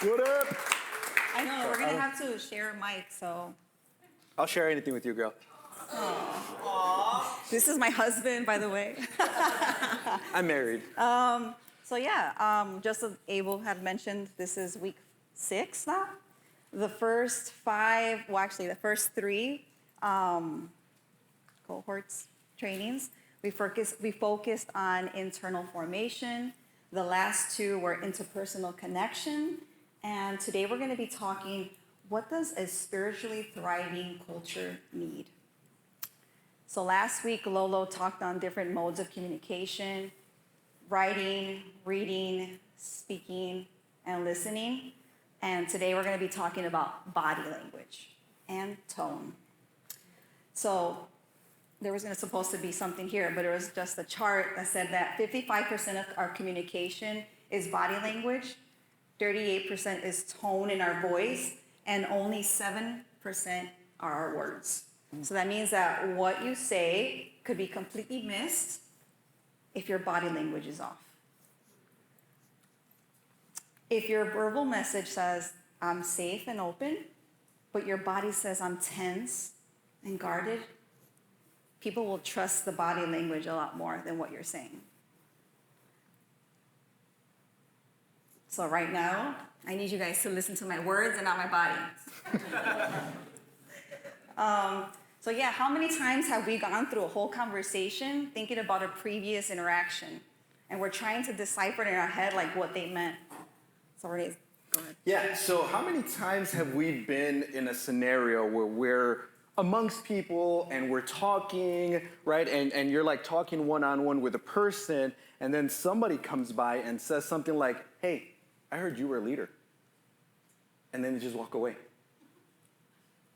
What up? I know, we're going to have to share a mic, so. I'll share anything with you, girl. This is my husband, by the way. I'm married. Just as Abel had mentioned, this is week 6 now. The first 3 cohorts, trainings, we focused on internal formation. The last 2 were interpersonal connection. And today we're going to be talking, what does a spiritually thriving culture need? So last week, Lolo talked on different modes of communication: writing, reading, speaking, and listening. And today we're going to be talking about body language and tone. So there was supposed to be something here, but it was just a chart that said that 55% of our communication is body language, 38% is tone in our voice, and only 7% are our words. So that means that what you say could be completely missed if your body language is off. If your verbal message says, I'm safe and open, but your body says, I'm tense and guarded, people will trust the body language a lot more than what you're saying. So right now, I need you guys to listen to my words and not my body. How many times have we gone through a whole conversation thinking about a previous interaction, and we're trying to decipher it in our head like what they meant? So Renee, go ahead. Yeah, so how many times have we been in a scenario where we're amongst people and we're talking, right? And you're like talking one-on-one with a person, and then somebody comes by and says something like, hey, I heard you were a leader. And then they just walk away.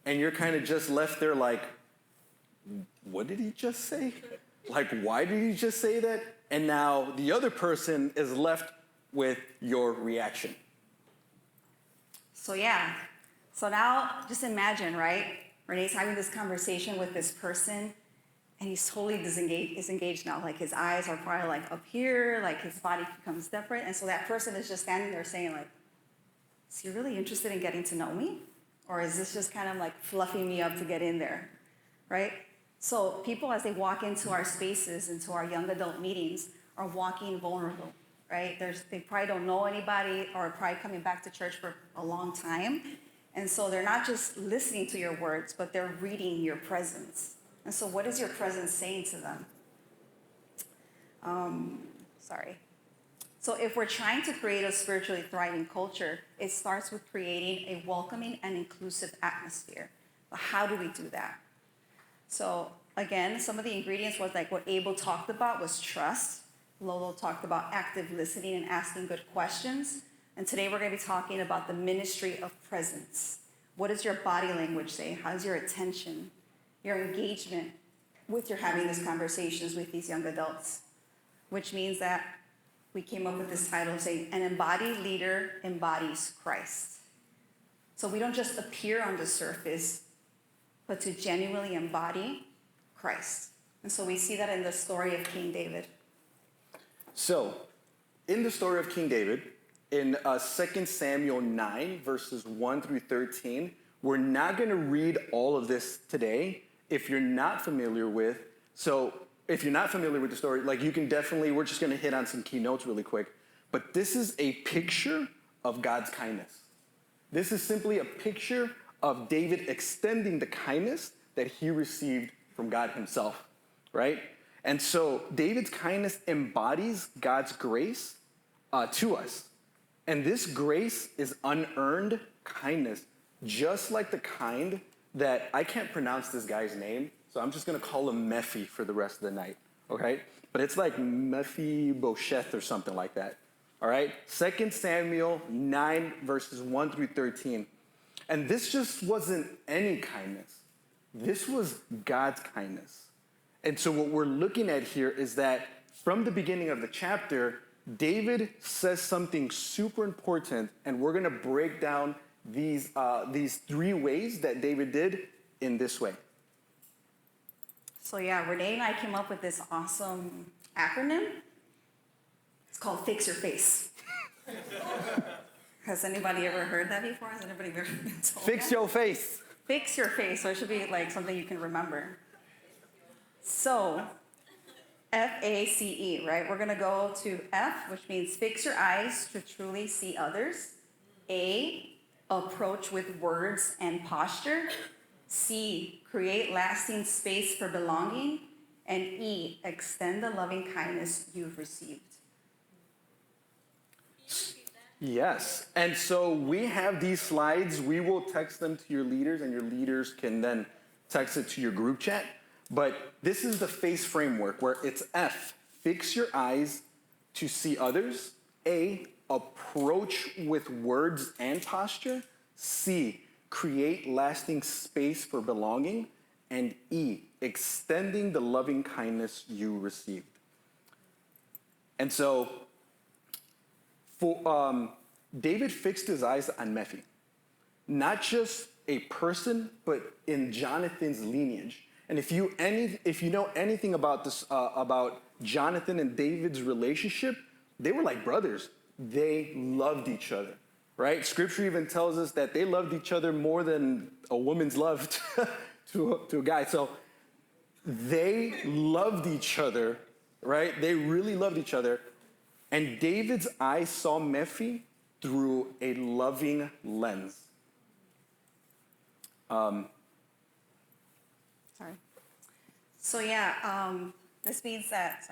And you're kind of just left there like, what did he just say? Like, why did he just say that? And now the other person is left with your reaction. So now just imagine, right? Renee's having this conversation with this person, and he's totally disengaged now. Like, his eyes are probably like up here, like his body becomes different. And so that person is just standing there saying like, is he really interested in getting to know me? Or is this just kind of like fluffing me up to get in there, right? So people, as they walk into our spaces, into our young adult meetings, are walking vulnerable, right? They probably don't know anybody, or are probably coming back to church for a long time. And so they're not just listening to your words, but they're reading your presence. And so what is your presence saying to them? So if we're trying to create a spiritually thriving culture, it starts with creating a welcoming and inclusive atmosphere. But how do we do that? So again, some of the ingredients was like what Abel talked about was trust. Lolo talked about active listening and asking good questions. And today we're going to be talking about the ministry of presence. What does your body language say? How's your attention, your engagement with your having these conversations with these young adults? Which means that we came up with this title saying, an embodied leader embodies Christ. So we don't just appear on the surface, but to genuinely embody Christ. And so we see that in the story of King David. So, in the story of King David, in 2 Samuel 9, verses 1 through 13, we're not going to read all of this today. If you're not familiar with the story, like you can definitely, we're just going to hit on some key notes really quick. But this is a picture of God's kindness. This is simply a picture of David extending the kindness that he received from God himself, right? And so David's kindness embodies God's grace to us. And this grace is unearned kindness, just like the kind that, I can't pronounce this guy's name, so I'm just going to call him Mephi for the rest of the night, okay? But it's like Mephibosheth or something like that, all right? 2 Samuel 9, verses 1 through 13. And this just wasn't any kindness. This was God's kindness. And so what we're looking at here is that from the beginning of the chapter, David says something super important, and we're going to break down these 3 ways that David did in this way. So Renee and I came up with this awesome acronym. It's called Fix Your Face. Has anybody ever heard that before? Has anybody ever been told Fix that? your face. Fix your face. So it should be like something you can remember. So, FACE, right? We're going to go to F, which means fix your eyes to truly see others. A, approach with words and posture. C, create lasting space for belonging. And E, extend the loving kindness you've received. Yes. And so we have these slides. We will text them to your leaders, and your leaders can then text it to your group chat. But this is the FACE framework where it's F, fix your eyes to see others. A, approach with words and posture. C, create lasting space for belonging. And E, extending the loving kindness you received. And so David fixed his eyes on Mephi, not just a person, but in Jonathan's lineage. And if you know anything about this, about Jonathan and David's relationship, they were like brothers. They loved each other, right? Scripture even tells us that they loved each other more than a woman's love to a guy. So they loved each other, right? They really loved each other. And David's eyes saw Mephi through a loving lens. Sorry. So this means that,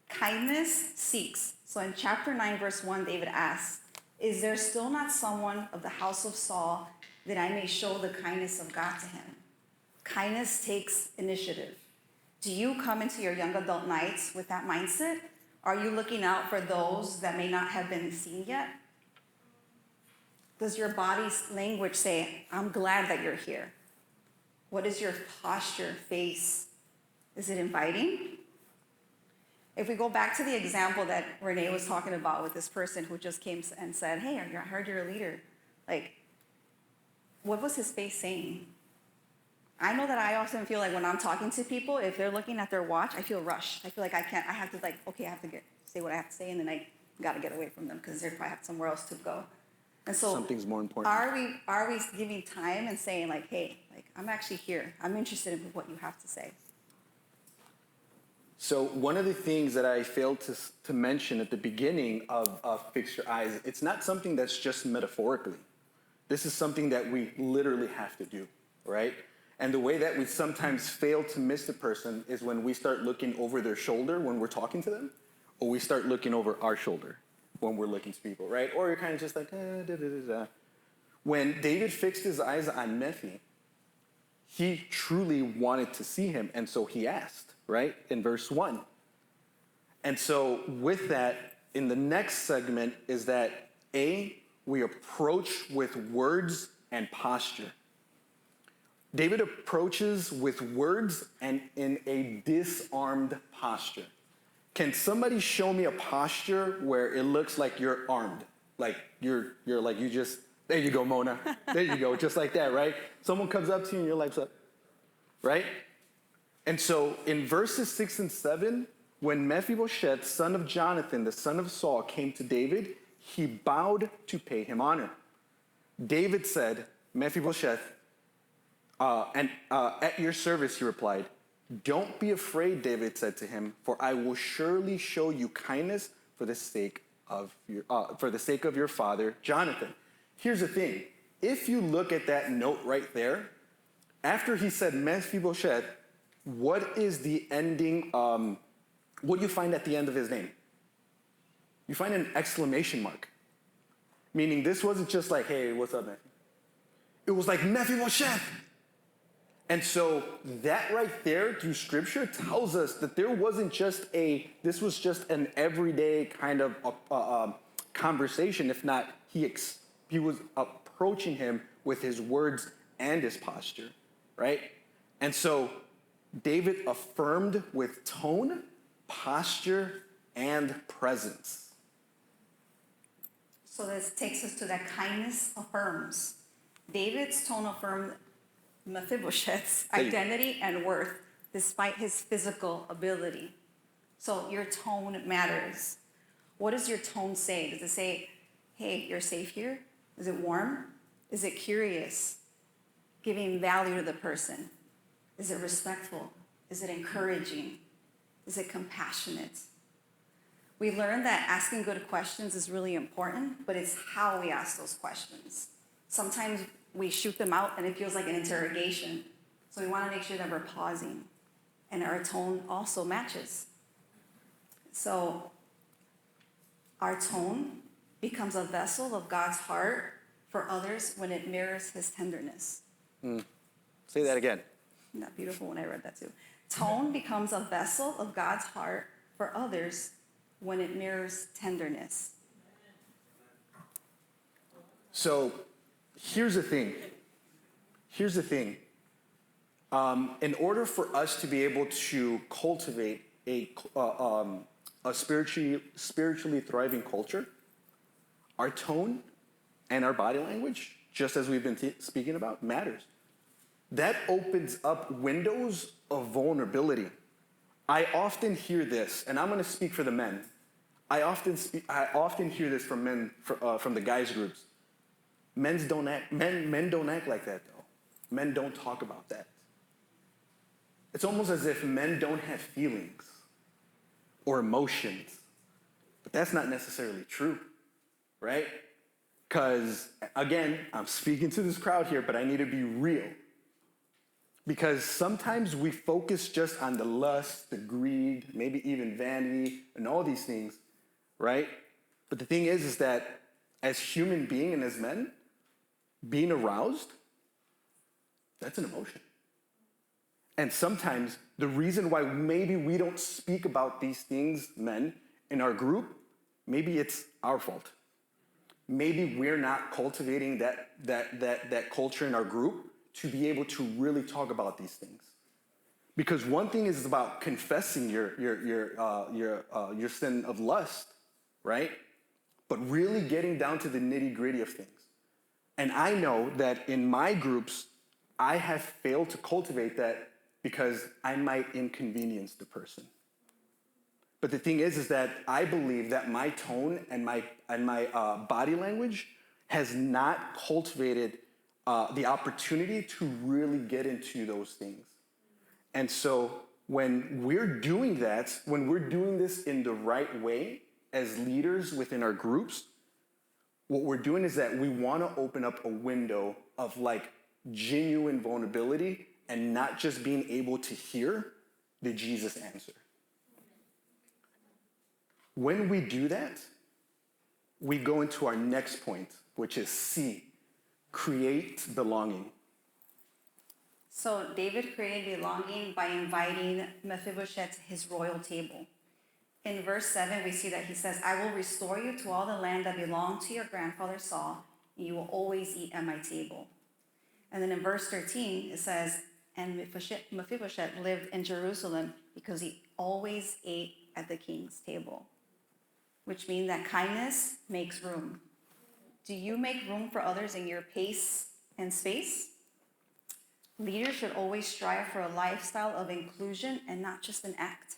kindness seeks. So in chapter 9, verse 1, David asks, is there still not someone of the house of Saul that I may show the kindness of God to him? Kindness takes initiative. Do you come into your young adult nights with that mindset? Are you looking out for those that may not have been seen yet? Does your body's language say, I'm glad that you're here? What is your posture, face? Is it inviting? If we go back to the example that Renee was talking about with this person who just came and said, hey, I heard you're a leader. Like, what was his face saying? I know that I often feel like when I'm talking to people, if they're looking at their watch, I feel rushed. I feel like I have to say what I have to say, and then I got to get away from them because they probably have somewhere else to go. And so Something's more important. Are we giving time and saying like, hey, like I'm actually here. I'm interested in what you have to say. So one of the things that I failed to mention at the beginning of Fix Your Eyes, it's not something that's just metaphorically. This is something that we literally have to do, right? And the way that we sometimes fail to miss the person is when we start looking over their shoulder when we're talking to them, or we start looking over our shoulder when we're looking to people, right? Or you're kind of just like, da, da, da, da. When David fixed his eyes on Mephi, he truly wanted to see him, and so he asked, right, in verse 1. And so with that, in the next segment is that, A, we approach with words and posture. David approaches with words and in a disarmed posture. Can somebody show me a posture where it looks like you're armed? Like you're like you just, there you go, Mona. There you go, just like that, right? Someone comes up to you and you're like, right? And so in verses 6 and 7, when Mephibosheth, son of Jonathan, the son of Saul, came to David, he bowed to pay him honor. David said, Mephibosheth, at your service, he replied. Don't be afraid, David said to him, for I will surely show you kindness for the sake of your father, Jonathan. Here's the thing. If you look at that note right there, after he said Mephibosheth, what is the ending, what do you find at the end of his name? You find an exclamation mark. Meaning this wasn't just like, hey, what's up, man? It was like Mephibosheth. And so that right there through scripture tells us that this was just an everyday kind of conversation. If not, he was approaching him with his words and his posture, right? And so David affirmed with tone, posture, and presence. So this takes us to that kindness affirms. David's tone affirmed Mephibosheth's identity and worth despite his physical ability. So your tone matters. What does your tone say? Does it say, Hey, you're safe here? Is it warm? Is it curious? Giving value to the person. Is it respectful? Is it encouraging? Is it compassionate? We learned that asking good questions is really important, but it's how we ask those questions. Sometimes we shoot them out and it feels like an interrogation. So we want to make sure that we're pausing and our tone also matches. So our tone becomes a vessel of God's heart for others when it mirrors his tenderness. Say that again. Isn't that beautiful when I read that too? Tone becomes a vessel of God's heart for others when it mirrors tenderness. So here's the thing. In order for us to be able to cultivate a spiritually thriving culture, our tone and our body language, just as we've been speaking about, matters. That opens up windows of vulnerability. I often hear this, and I'm going to speak for the men. I often hear this from men from the guys groups. Men don't act like that though. Men don't talk about that. It's almost as if men don't have feelings or emotions. But that's not necessarily true, right? Because again, I'm speaking to this crowd here, but I need to be real. Because sometimes we focus just on the lust, the greed, maybe even vanity, and all these things, right? But the thing is that as human beings and as men, being aroused, that's an emotion. And sometimes the reason why maybe we don't speak about these things, men, in our group, maybe it's our fault. Maybe we're not cultivating that culture in our group to be able to really talk about these things. Because one thing is about confessing your sin of lust, right? But really getting down to the nitty-gritty of things. And I know that in my groups, I have failed to cultivate that because I might inconvenience the person. But the thing is that I believe that my tone and my body language has not cultivated the opportunity to really get into those things. And so when we're doing that, when we're doing this in the right way as leaders within our groups, what we're doing is that we want to open up a window of like genuine vulnerability and not just being able to hear the Jesus answer. When we do that, we go into our next point, which is C, create belonging. So David created belonging by inviting Mephibosheth to his royal table. In verse 7, we see that he says, I will restore you to all the land that belonged to your grandfather Saul, and you will always eat at my table. And then in verse 13, it says, and Mephibosheth lived in Jerusalem because he always ate at the king's table, which means that kindness makes room. Do you make room for others in your pace and space? Leaders should always strive for a lifestyle of inclusion and not just an act.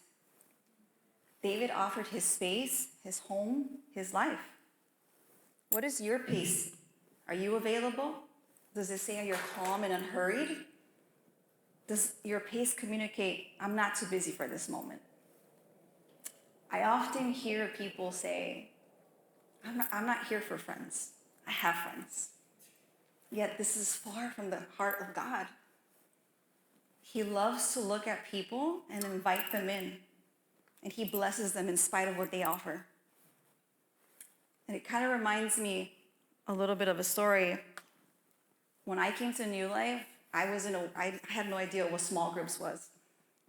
David offered his space, his home, his life. What is your pace? Are you available? Does it say you're calm and unhurried? Does your pace communicate, I'm not too busy for this moment? I often hear people say, I'm not here for friends. I have friends. Yet this is far from the heart of God. He loves to look at people and invite them in. And he blesses them in spite of what they offer. And it kind of reminds me a little bit of a story. When I came to New Life, I had no idea what small groups was.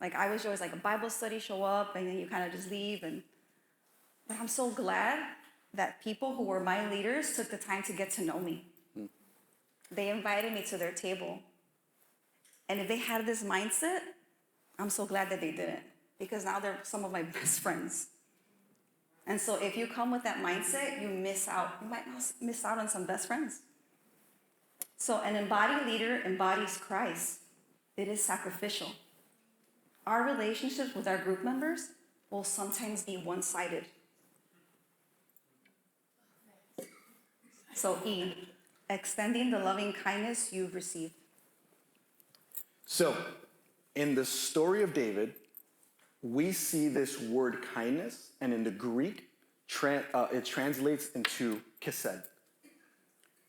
Like I was always like a Bible study, show up, and then you kind of just leave. But I'm so glad that people who were my leaders took the time to get to know me. They invited me to their table. And if they had this mindset, I'm so glad that they didn't, because now they're some of my best friends. And so if you come with that mindset, you miss out. You might miss out on some best friends. So an embodied leader embodies Christ. It is sacrificial. Our relationships with our group members will sometimes be one-sided. So E, extending the loving kindness you've received. So, in the story of David, we see this word kindness, and in the Greek, it translates into chesed.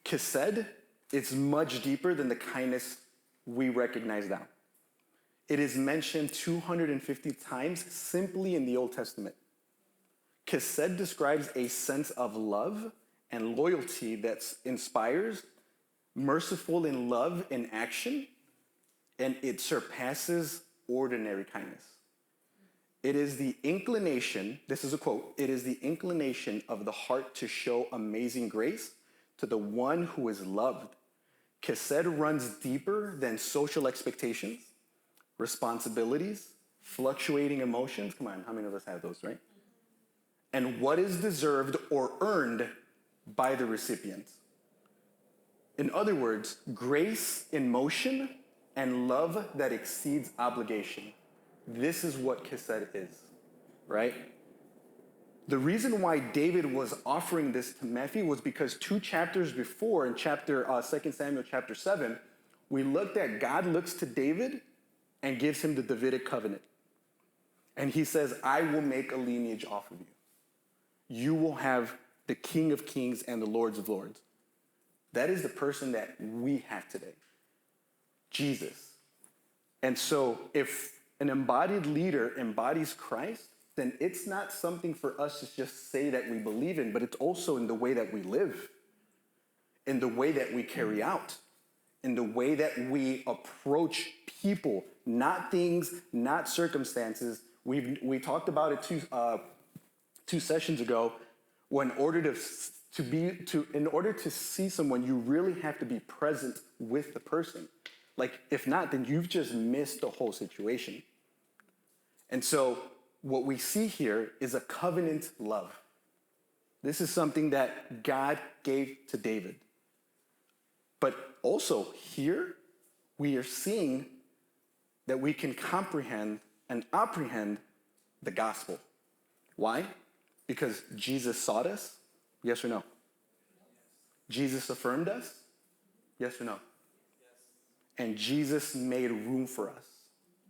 Chesed is much deeper than the kindness we recognize now. It is mentioned 250 times simply in the Old Testament. Chesed describes a sense of love and loyalty that inspires, merciful in love in action, and it surpasses ordinary kindness. It is the inclination, this is a quote, it is the inclination of the heart to show amazing grace to the one who is loved. Chesed runs deeper than social expectations, responsibilities, fluctuating emotions. Come on, how many of us have those, right? And what is deserved or earned by the recipient. In other words, grace in motion and love that exceeds obligation. This is what chesed is, right? The reason why David was offering this to Matthew was because 2 chapters before, in 2 Samuel chapter 7, we looked at God looks to David and gives him the Davidic covenant. And he says, I will make a lineage off of you. You will have the King of Kings and the Lords of Lords. That is the person that we have today, Jesus. And so if an embodied leader embodies Christ, then it's not something for us to just say that we believe in, but it's also in the way that we live, in the way that we carry out, in the way that we approach people, not things, not circumstances. We talked about it two sessions ago. When in order to see someone, you really have to be present with the person. Like, if not, then you've just missed the whole situation. And so what we see here is a covenant love. This is something that God gave to David. But also here, we are seeing that we can comprehend and apprehend the gospel. Why? Because Jesus sought us, yes or no? Jesus affirmed us, yes or no? And Jesus made room for us,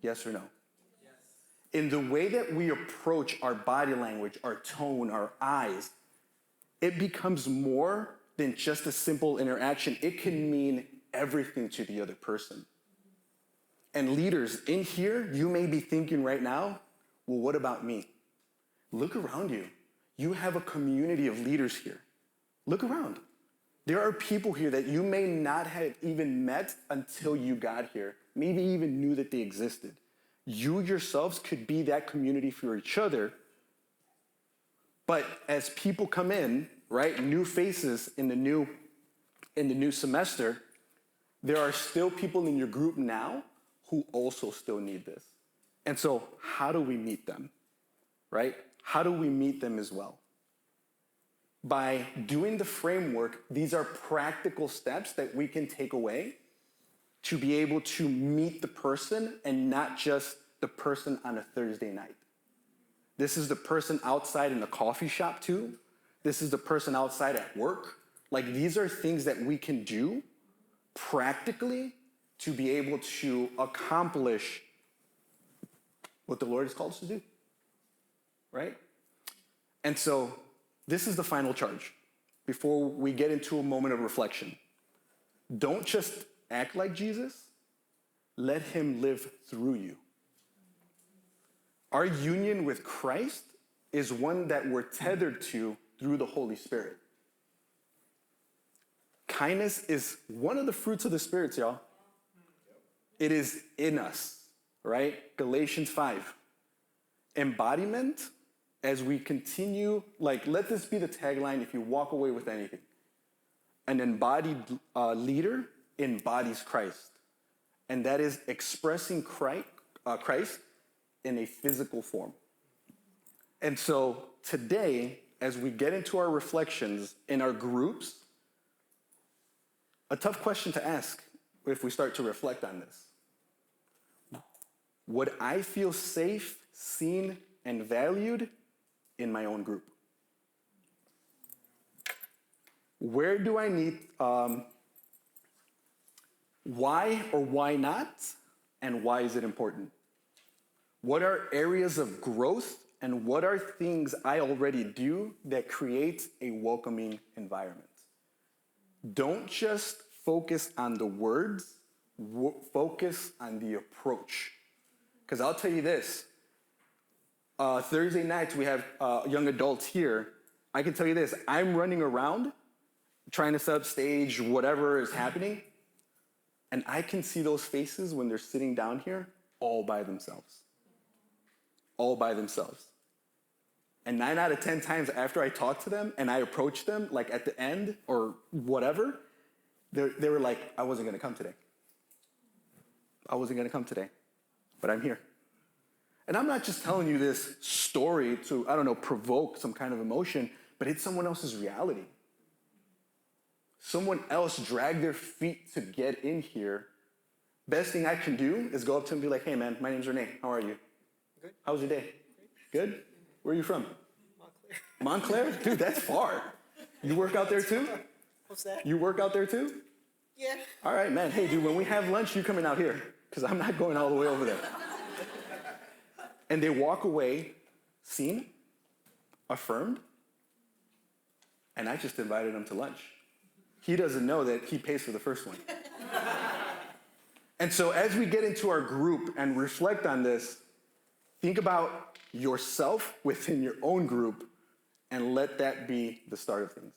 yes or no? In the way that we approach our body language, our tone, our eyes, it becomes more than just a simple interaction. It can mean everything to the other person. And leaders, in here, you may be thinking right now, well, what about me? Look around you. You have a community of leaders here. Look around. There are people here that you may not have even met until you got here, maybe even knew that they existed. You yourselves could be that community for each other. But as people come in, right, new faces in the new semester, there are still people in your group now who also still need this. And so how do we meet them, right? How do we meet them as well? By doing the framework, these are practical steps that we can take away to be able to meet the person and not just the person on a Thursday night. This is the person outside in the coffee shop too. This is the person outside at work. Like, these are things that we can do practically to be able to accomplish what the Lord has called us to do, right? And so this is the final charge before we get into a moment of reflection. Don't just act like Jesus, let him live through you. Our union with Christ is one that we're tethered to through the Holy Spirit. Kindness is one of the fruits of the Spirit, y'all. It is in us, right? Galatians 5. Embodiment, as we continue, like, let this be the tagline if you walk away with anything. An embodied leader embodies Christ. And that is expressing Christ in a physical form. And so today, as we get into our reflections in our groups, a tough question to ask if we start to reflect on this. Would I feel safe, seen, and valued in my own group? where do I need, why or why not, and why is it important? What are areas of growth, and what are things I already do that create a welcoming environment? Don't just focus on the words, focus on the approach. Because I'll tell you this, Thursday nights we have young adults here. I can tell you this, I'm running around trying to set up stage, whatever is happening, and I can see those faces when they're sitting down here all by themselves. All by themselves. And 9 out of 10 times after I talk to them and I approach them, like at the end or whatever, they were like, I wasn't gonna come today. I wasn't gonna come today, but I'm here. And I'm not just telling you this story to, I don't know, provoke some kind of emotion, but it's someone else's reality. Someone else dragged their feet to get in here. Best thing I can do is go up to them and be like, hey man, my name's Renee, how are you? Good. How was your day? Good? Where are you from? Montclair. Montclair? Dude, that's far. You work out there too? What's that? You work out there too? Yeah. All right, man. Hey, dude, when we have lunch, you coming out here, because I'm not going all the way over there. And they walk away seen, affirmed, and I just invited him to lunch. He doesn't know that he pays for the first one. And so as we get into our group and reflect on this, think about yourself within your own group and let that be the start of things.